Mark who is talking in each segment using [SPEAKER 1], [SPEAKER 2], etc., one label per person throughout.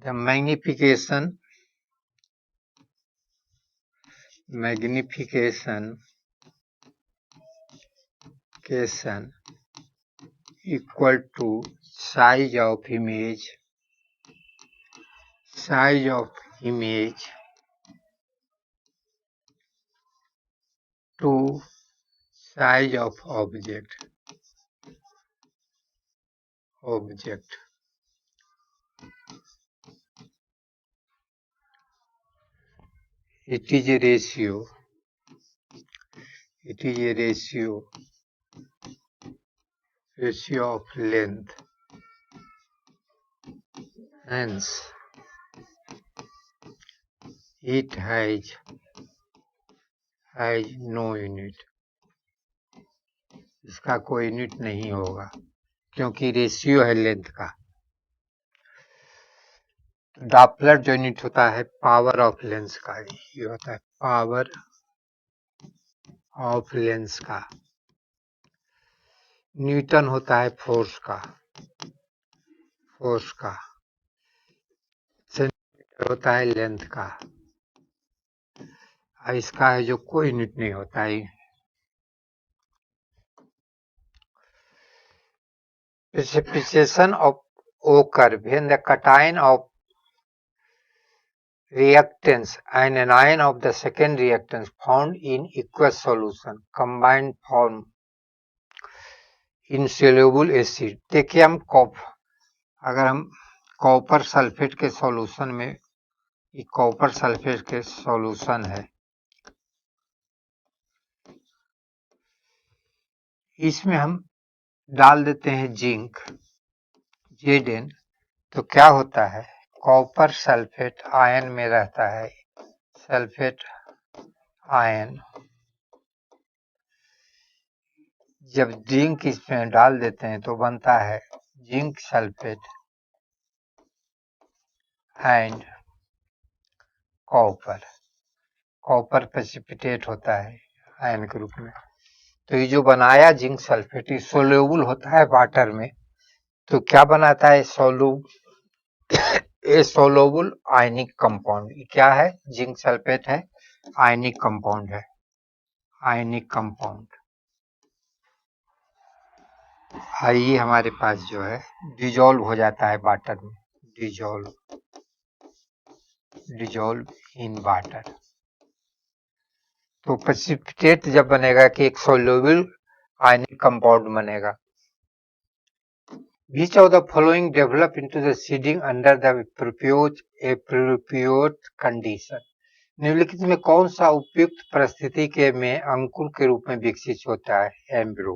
[SPEAKER 1] The magnification equal to size of image to size of object. It is a ratio of length. Hence, it has no unit. इसका कोई unit नहीं होगा क्योंकि ratio है length का। Doppler जो unit होता है पावर ऑफ लेंस का, ये होता है पावर ऑफ लेंस का। न्यूटन होता है फोर्स का। सेंटीमीटर होता है लेंथ का। इसका है जो कोई यूनिट नहीं होता है। Precipitation of occur when the cation of reactants and anion of the second reactants found in aqueous solution combined form insoluble acid। देखिए अगर हम कॉपर सल्फेट के सॉल्यूशन में, ये कॉपर सल्फेट के सॉल्यूशन है, इसमें हम डाल देते हैं जिंक Zn, तो क्या होता है कॉपर सल्फेट आयन में रहता है, सल्फेट आयन। जब जिंक इसमें डाल देते हैं तो बनता है zinc sulphate and copper precipitate होता है आयन के रूप में। तो ये जो बनाया जिंक सल्फेट सोल्यूबल होता है वाटर में, तो क्या बनाता है सोल्यूबल आयनिक कंपाउंड। क्या है जिंक सल्फेट है, आयनिक कंपाउंड है। ये हमारे पास जो है डिजोल्व हो जाता है वाटर में, डिजोल्व इन वाटर। तो प्रेसिपिटेट जब बनेगा कि एक सोल्यूबल आयनिक कंपाउंड बनेगा। Which of the following develop into the seeding under the appropriate condition? निम्नलिखित में कौन सा उपयुक्त परिस्थिति के में अंकुर के रूप में विकसित होता है एम्ब्रो।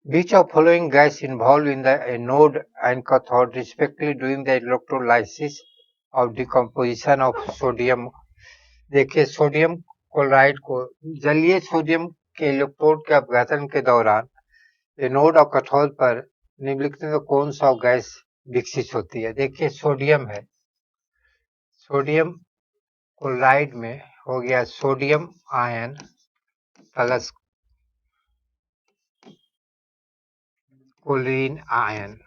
[SPEAKER 1] Which of following gas involved in the anode and cathode respectively during the electrolysis of decomposition of sodium। देखिए सोडियम क्लोराइड को जलीय सोडियम के इलेक्ट्रोड के अपघटन के दौरान एनोड और कैथोड पर निम्नलिखित में कौन सा गैस विकसित होती है। देखिए सोडियम है, सोडियम क्लोराइड में हो गया sodium ion plus chlorine ion.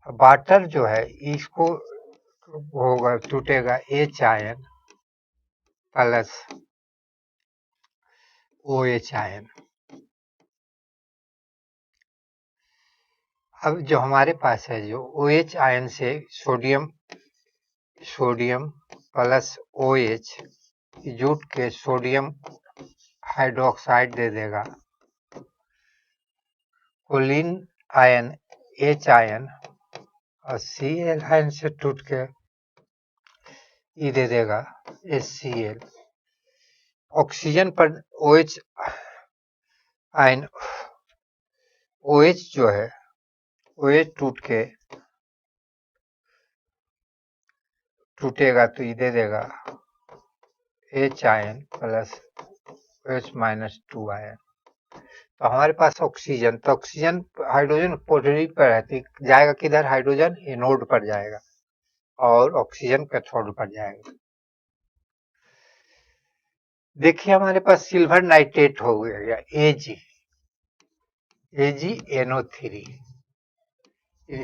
[SPEAKER 1] Water जो है इसको होगा टूटेगा H ion plus OH ion. अब जो हमारे पास है जो OH आयन से सोडियम प्लस OH जुट के सोडियम हाइड्रोक्साइड दे देगा। क्लोरीन आयन H आयन और Cl आयन से टूट के ये दे देगा HCl। ऑक्सीजन पर OH आयन OH जो है OH टूटेगा तो ये दे देगा H ion plus H minus 2 ion. तो हमारे पास ऑक्सीजन, तो ऑक्सीजन हाइड्रोजन पोटेंशियल पर रहती जाएगा, किधर हाइड्रोजन एनोड पर जाएगा और ऑक्सीजन कैथोड पर जाएगा। देखिए हमारे पास सिल्वर नाइट्रेट हो गया Ag, AgNO3।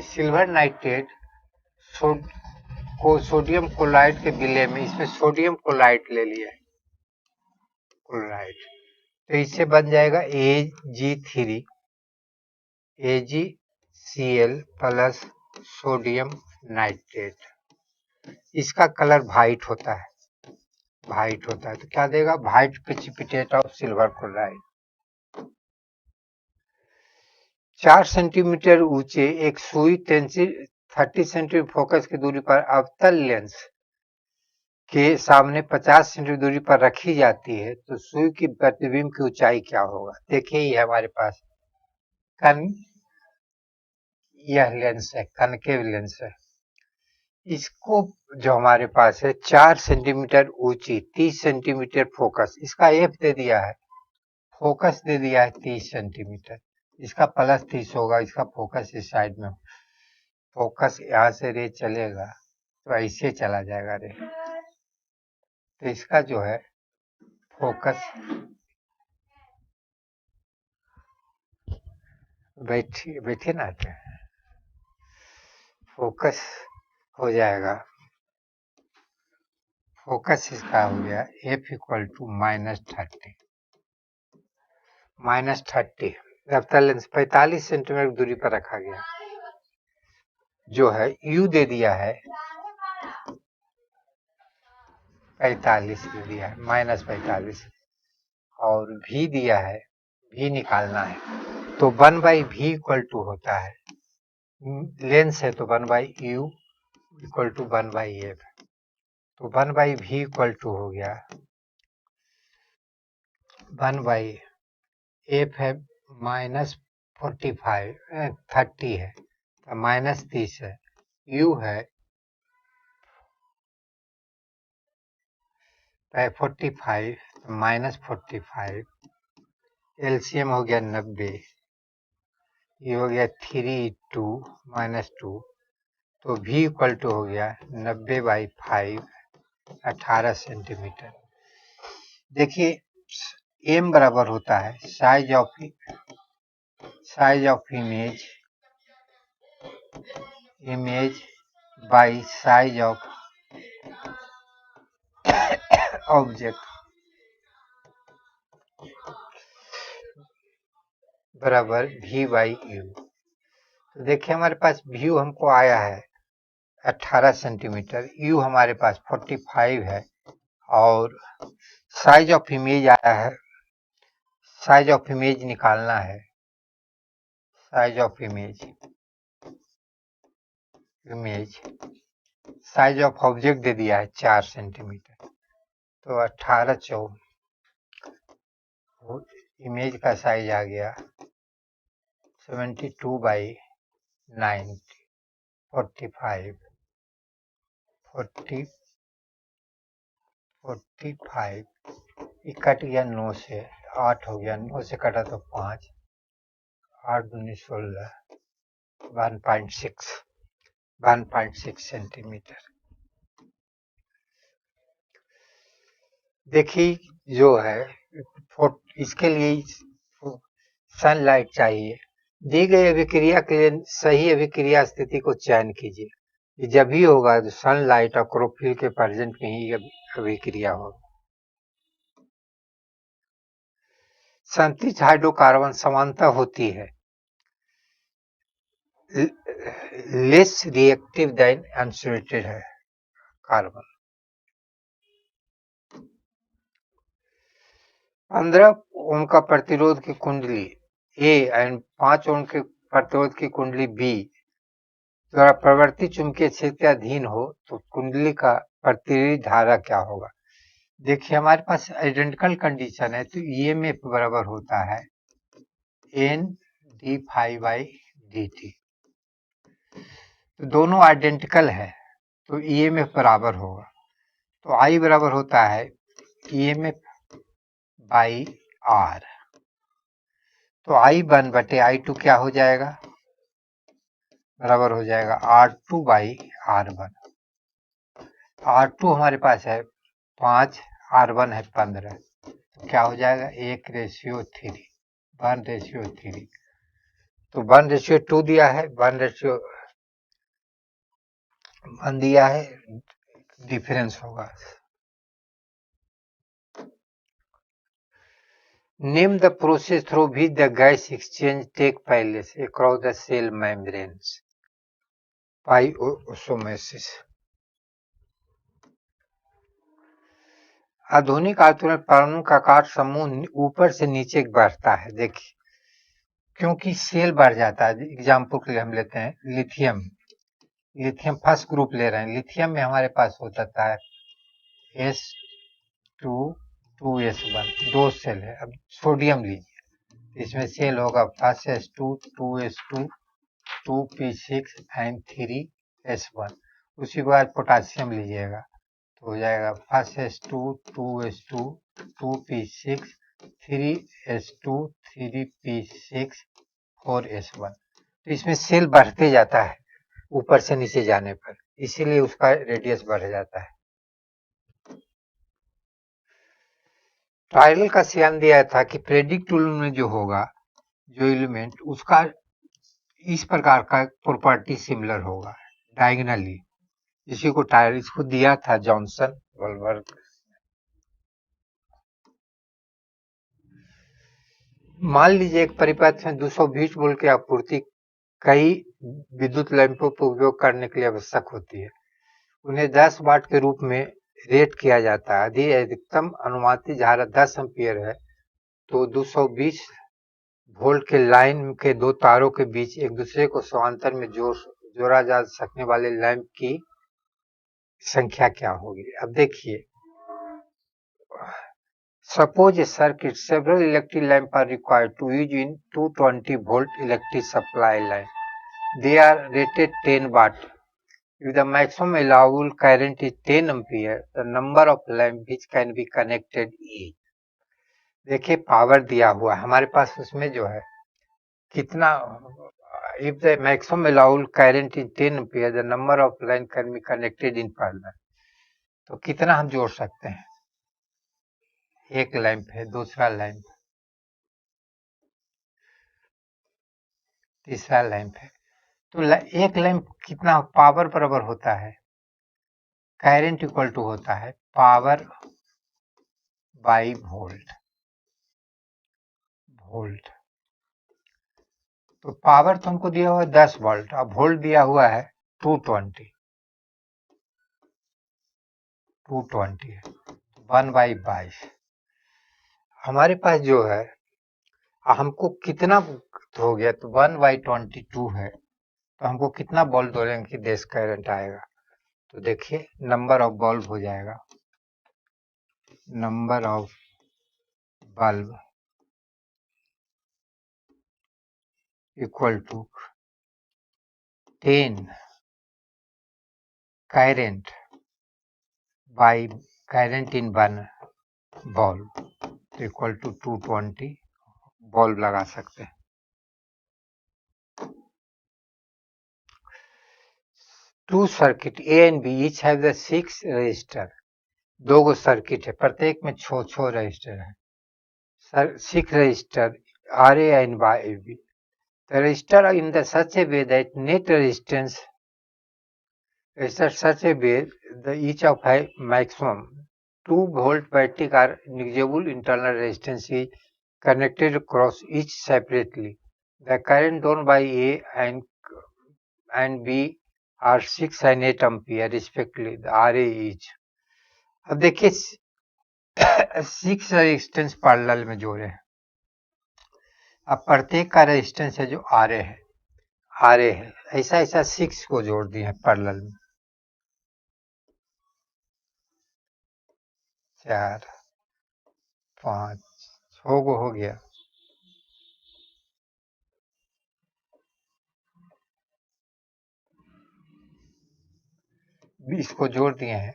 [SPEAKER 1] सिल्वर नाइट्रेट को सोडियम क्लोराइड के विलय में इसमें सोडियम क्लोराइड ले लिया है, क्लोराइड, तो इससे बन जाएगा Ag3 AgCl plus sodium nitrate. इसका कलर व्हाइट होता है, व्हाइट होता है, तो क्या देगा? White precipitate of silver chloride. 4 centimetre ऊंचे एक सुई 30 सेंटीमीटर फोकस की दूरी पर अवतल लेंस के सामने 50 सेंटीमीटर दूरी पर रखी जाती है, तो सुई की प्रतिबिंब की ऊंचाई क्या होगा? देखिए ये हमारे पास यह लेंस है, कनकेव लेंस है। इसको जो हमारे पास है 4 सेंटीमीटर ऊंची 30 सेंटीमीटर फोकस, इसका एफ दे दिया है, फोकस दे दिया है 30 सेंटीमीटर, इसका प्लस 30 होगा, इसका फोकस इस साइड में, फोकस यहाँ से रे चलेगा तो ऐसे चला जाएगा रे, तो इसका जो है फोकस, बैठिए ना, फोकस हो जाएगा, फोकस इसका हो गया F इक्वल टू -30, अवतल लेंस 45 सेंटीमीटर दूरी पर रखा गया, जो है U दे दिया है 45 दे दिया है, -45, और V दिया है, V निकालना है, तो 1/V इक्वल टू होता है, लेंस है तो 1/U इक्वल टू 1/F, तो 1/V इक्वल टू हो गया 1/F है -45, 30 है, तो -30 है, U है 45, -45, एलसीएम हो गया 90, ये हो गया 3 -2, तो V इक्वल टू हो गया 90/5, 18 सेंटीमीटर। देखिए M बराबर होता है size of image by size of object बराबर V/U। तो देखिए हमारे पास व्यू हमको आया है 18 सेंटीमीटर, U हमारे पास 45 है, और साइज ऑफ इमेज आया है, साइज ऑफ इमेज निकालना है, size of image size of object दे दिया है 4 सेंटीमीटर, तो 18 4 इमेज का साइज आ गया 72/90, 45 कट गया 9 से, 8 हो गया, 9 से कटा तो 5, 8 दूनी 16, 1.6 सेंटीमीटर। देखिए जो है इसके लिए सनलाइट चाहिए, दी गई अभिक्रिया के लिए सही अभिक्रिया स्थिति को चयन कीजिए, जब भी होगा तो सनलाइट और क्लोरोफिल के प्रेजेंट में ही अभिक्रिया होगी। संतृप्त हाइड्रोकार्बन समानता होती है लेस रिएक्टिव देन अनसैचुरेटेड है कार्बन। 15 ओम का प्रतिरोध की कुंडली A एंड 5 ओम के प्रतिरोध की कुंडली B द्वारा प्रवर्ती चुंबकीय क्षेत्र के अधीन हो तो कुंडली का प्रतिरोधी धारा क्या होगा? देखिए हमारे पास आइडेंटिकल कंडीशन है, तो ईएमएफ बराबर होता है N/dt, तो दोनों आइडेंटिकल है तो ईएमएफ बराबर होगा, तो I बराबर होता है EMF/R, तो I1/I2 क्या हो जाएगा? बराबर हो जाएगा R2/R1। R2 हमारे पास है 5, R1 है 15, तो क्या हो जाएगा 1:3, 1:3, तो 1:2 दिया है, 1:1 दिया है, डिफरेंस होगा। Name the process through which the gas exchange take place across the cell membranes by osmosis. आधुनिक आवर्तन परमाणु का आकार समूह ऊपर से नीचे बढ़ता है। देखिए, क्योंकि सेल बढ़ जाता है। एग्जाम्पल के लिए हम लेते हैं लिथियम फर्स्ट ग्रुप ले रहे हैं। लिथियम में हमारे पास होता है S2 2S1, 2 सेल है। अब सोडियम लीजिए, इसमें सेल होगा first S2 2S2 2p6 and 3s1। उसी के बाद पोटासियम लीजिएगा तो हो जाएगा first S2 2S2 2p6 3s2 3p6 4s1। तो इसमें सेल बढ़ते जाता है ऊपर से नीचे जाने पर, इसीलिए उसका रेडियस बढ़ जाता है। ट्रायल का सियान दिया था कि प्रेडिक्ट टूल में जो होगा जो एलिमेंट, उसका इस प्रकार का प्रॉपर्टी सिमिलर होगा डायगोनली। इसी को टायर इसको दिया था जॉनसन वॉलबर्ग। मान लीजिए एक परिपथ में 220 वोल्ट की आपूर्ति कई विद्युत लैंपों पर उपयोग करने के लिए आवश्यक होती है। उन्हें 10 वाट के रूप में रेट किया जाता है। यदि अधिकतम अनुमानित धारा 10 एम्पीयर है तो 220 वोल्ट के लाइन के दो तारों के बीच एक दूसरे को समांतर में जोड़ा जा सकने वाले लैंप की संख्या क्या होगी। अब देखिए, suppose a circuit, several electric lamps are required to use in 220 volt electric supply line. They are rated 10 watt. If the maximum allowable current is 10 ampere, the number of lamps which can be connected is. देखिए, power दिया हुआ है हमारे पास, उसमें जो है कितना, if the maximum allowable current is 10 ampere, the number of line can be connected in parallel. तो कितना हम जोड़ सकते हैं। एक लैंप है, दूसरा लैंप, तीसरा लैंप है, तो एक लैंप कितना पावर बराबर होता है, करंट इक्वल टू होता है पावर बाई वोल्ट। तो पावर तो हमको दिया हुआ है 10 वोल्ट, अब वोल्ट दिया हुआ है 220 है, 1/22। हमारे पास जो है हमको कितना हो गया, तो 1/22 है, तो हमको कितना बल्ब दोलेंगे कि देश करंट आएगा। तो देखिए, नंबर ऑफ बल्ब हो जाएगा, number of bulb equal to 10 current by current in one bulb equal to 220 bulb लगा सकते हैं। Two circuit A and B each have the 6 resistor. दो गो सर्किट है, प्रत्येक में 6 रजिस्टर है। 6 resistor R A and by B. The resistor in the such a way that net resistance is such a way the each of high maximum 2 volt battery are negligible internal resistance is connected across each separately. The current drawn by A and B are 6 and 8 ampere respectively. The RA each. अब देखिए 6 resistance parallel में जोड़े हैं। अब प्रत्येक का resistance है जो RA है, ऐसा 6 को जोड़ दिए हैं पैरेलल में। 4 5 6 को हो गया। इसको जोड़ दिए हैं।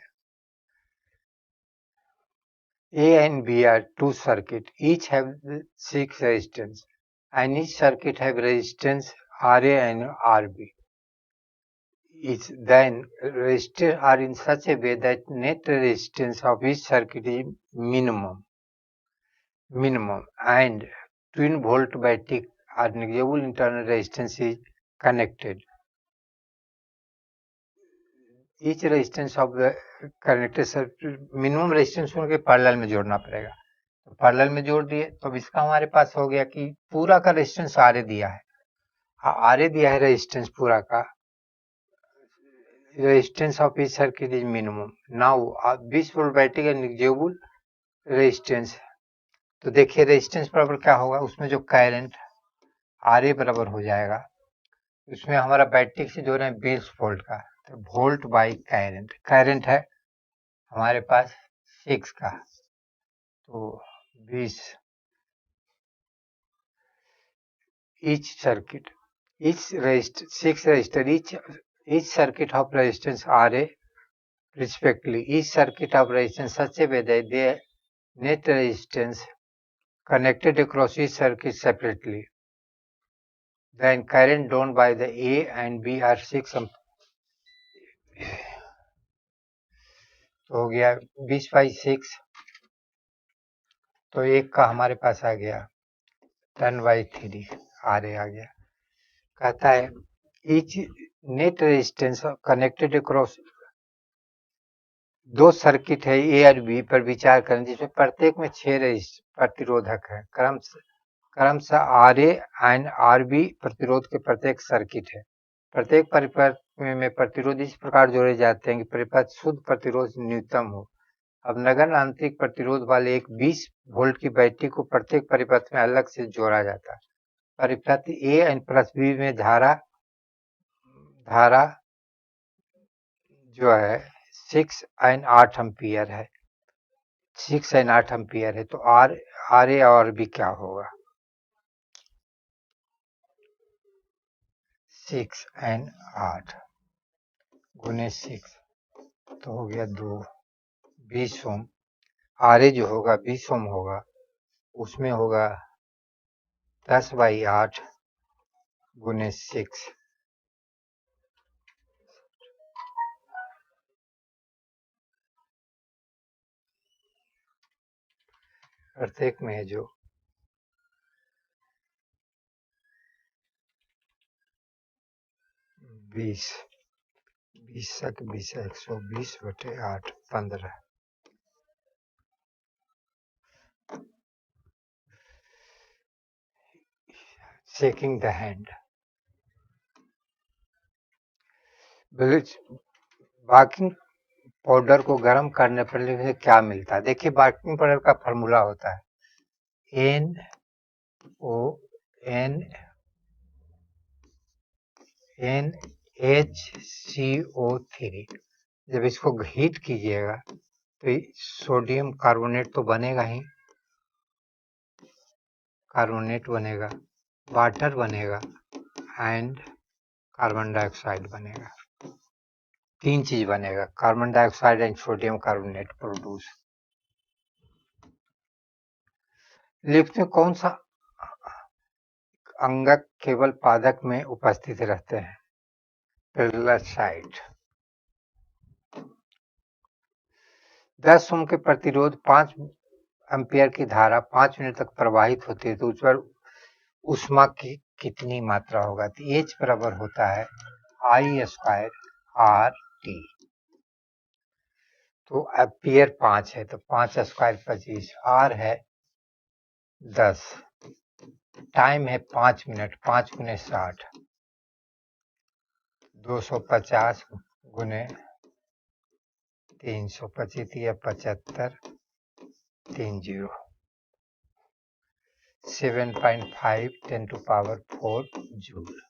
[SPEAKER 1] A and B are two circuits, each have 6 resistance, and each circuit have resistance RA and RB. Then resistors are in such a way that net resistance of each circuit is minimum, and twin volt battery or negligible internal resistance is connected. Each resistance of the connected circuit minimum resistance उनके parallel में जोड़ना पड़ेगा। तो parallel में जोड़ दिए तो अब इसका हमारे पास हो गया कि पूरा का रेजिस्टेंस आर दिया है, आर दिया है रेजिस्टेंस पूरा का, resistance of each circuit is minimum. Now 20 volt battery का नेग्लिजिबल रेजिस्टेंस, तो देखिए रेजिस्टेंस बराबर क्या होगा, उसमें जो करंट आर बराबर हो जाएगा, उसमें हमारा बैटरी से जो है 20 वोल्ट का, तो वोल्ट बाई करंट, करंट है हमारे पास 6 का, तो 20 each circuit, each resistor, 6 resistor, each circuit of resistance Ra respectively, each circuit of resistance such a way that the net resistance connected across each circuit separately. Then current drawn by the A and B are 6 तो हो गया 20/6, तो एक का हमारे पास आ गया 10/3 Ra आ गया। कहता है each net resistance connected across, दो सर्किट है ए और बी पर विचार करें जिसमें प्रत्येक में 6 प्रतिरोधक है, क्रमशः R A and R B प्रतिरोध के प्रत्येक सर्किट है। प्रत्येक परिपथ में प्रतिरोध इस प्रकार जोड़े जाते हैं कि परिपथ शुद्ध प्रतिरोध न्यूनतम हो। अब नगण्य आंतरिक प्रतिरोध वाले एक 20 वोल्ट की बैटरी को प्रत्येक परिपथ में अलग से जोड़ा जाता है। परिपथ ए एंड प्लस बी में धारा जो है 6 एंड 8 एम्पियर है, 6 एंड 8 एम्पियर है, तो आर ए और बी क्या होगा, 6 एंड 8 गुने 6 तो हो गया 2, 20 ओम। आर ए जो होगा 20 ओम होगा, उसमें होगा 10/8 गुने 6, प्रत्येक में है जो 20 120/8 15। Shaking the hand, baking powder को गर्म करने पर क्या मिलता है, देखिए बेकिंग पाउडर का फॉर्मूला होता है NaOH जब इसको हीट कीजिएगा तो सोडियम कार्बोनेट तो बनेगा ही, कार्बोनेट बनेगा, वाटर बनेगा एंड कार्बन डाइऑक्साइड बनेगा, 3 चीज बनेगा, carbon dioxide and sodium carbonate produce. Lift में कौन सा अंगक केवल पादक में उपस्थित रहते हैं, पेरिसाइट। 10 ओम के प्रतिरोध 5 एम्पियर की धारा 5 मिनट तक प्रवाहित होती है, तो उस पर ऊष्मा की कितनी मात्रा होगा, तो H बराबर होता है I² RT, तो एम्पियर 5 है तो 5² 25, R है 10, टाइम है 5 मिनट, 5 गुने 60, 250 गुने 325 या 75 30, 7.5 10⁴ joule.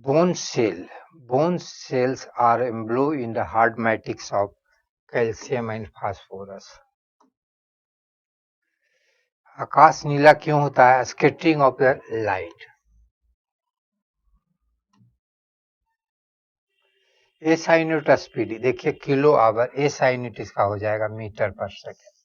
[SPEAKER 1] Bone cells are embedded in the hard matrix of calcium and phosphorus. आकाश नीला क्यों होता है, scattering of the light. SI unit speed, देखिए किलो आवर, एसआई यूनिट इसका हो जाएगा मीटर पर सेकेंड।